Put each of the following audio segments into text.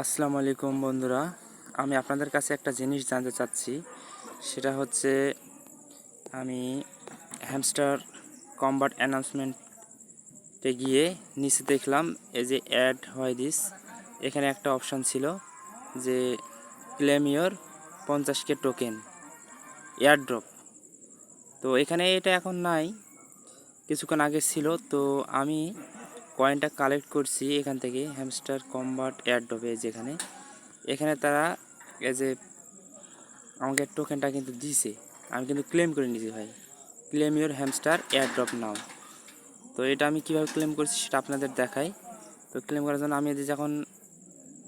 আসসালামু আলাইকুম বন্ধুরা, আমি আপনাদের কাছে একটা জিনিস জানতে চাচ্ছি। সেটা হচ্ছে আমি হ্যামস্টার কম্বাট অ্যানাউন্সমেন্টে গিয়ে নিচে দেখলাম এই যে অ্যাড হয় দিস, এখানে একটা অপশান ছিল যে claim your 50K token airdrop. তো এখানে এটা এখন নাই, কিছুক্ষণ আগে ছিল। তো আমি কয়েনটা কালেক্ট করছি এখান থেকে হ্যামস্টার কম্বাট এয়ারড্রপে, যেখানে এখানে তারা এই যে আমাকে টোকেনটা কিন্তু দিছে, আমি কিন্তু ক্লেম করে নিয়েছি ভাই। ক্লেম ইওর হ্যামস্টার এয়ারড্রপ নাও। তো এটা আমি কীভাবে ক্লেম করছি সেটা আপনাদের দেখাই। তো ক্লেম করার জন্য আমি যখন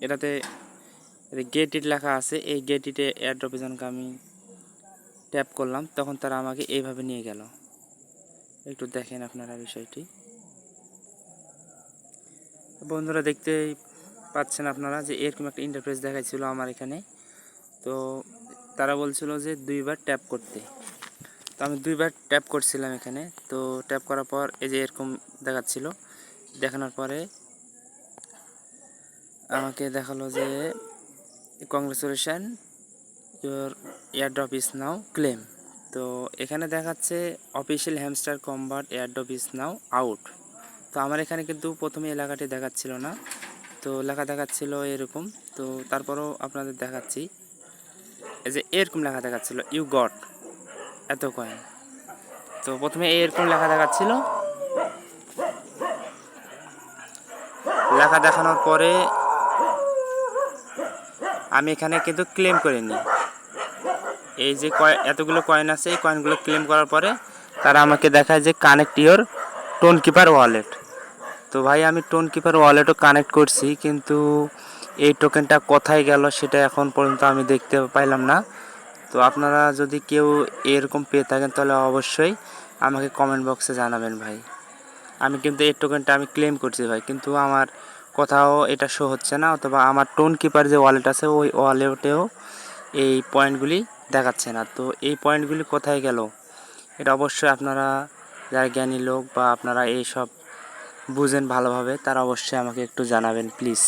এটাতে গেট ইট লেখা আছে, এই গেট ইটে এয়ারড্রপে যখন আমি ট্যাপ করলাম তখন তারা আমাকে এইভাবে নিয়ে গেল। একটু দেখেন আপনারা বিষয়টি। বন্ধুরা, দেখতেই পাচ্ছেন আপনারা যে এরকম একটা ইন্টারফেস দেখাইছিল আমার এখানে। তো তারা বলছিল যে 2বার ট্যাপ করতে। তো আমি 2বার ট্যাপ করছিলাম এখানে। তো ট্যাপ করার পর এই যে এরকম দেখাচ্ছিল, দেখানোর পরে আমাকে দেখালো যে congratulation, your airdrop is now claim. তো এখানে দেখাচ্ছে official hamster combat airdrop is now out. তো আমার এখানে কিন্তু প্রথমে এলাকাটি দেখাচ্ছিল না, তো লেখা দেখাচ্ছিল এরকম। তো তারপরও আপনাদের দেখাচ্ছি, এই যে এরকম লেখা দেখাচ্ছিল ইউ গট এত কয়েন। তো প্রথমে এরকম লেখা দেখাচ্ছিল, লেখা দেখানোর পরে আমি এখানে কিন্তু ক্লেম করে নিই। এই যে এতগুলো কয়েন আছে, এই কয়েনগুলো ক্লেম করার পরে তারা আমাকে দেখায় যে connect your tone keeper wallet. তো ভাই আমি টোন কিপার ওয়ালেটও কানেক্ট করছি, কিন্তু এই টোকেনটা কোথায় গেল সেটা এখন পর্যন্ত আমি দেখতে পাইলাম না। তো আপনারা যদি কেউ এরকম পেয়ে থাকেন তাহলে অবশ্যই আমাকে কমেন্ট বক্সে জানাবেন ভাই। আমি কিন্তু এই টোকেনটা আমি ক্লেম করছি ভাই, কিন্তু আমার কোথাও এটা শো হচ্ছে না, অথবা আমার টোন কিপার যে ওয়ালেট আছে ওই ওয়ালেটেও এই পয়েন্টগুলি দেখাচ্ছে না। তো এই পয়েন্টগুলি কোথায় গেল এটা অবশ্যই আপনারা যারা জ্ঞানী লোক বা আপনারা এই সব বুঝেন ভালোভাবে, তারা অবশ্যই আমাকে একটু জানাবেন প্লিজ।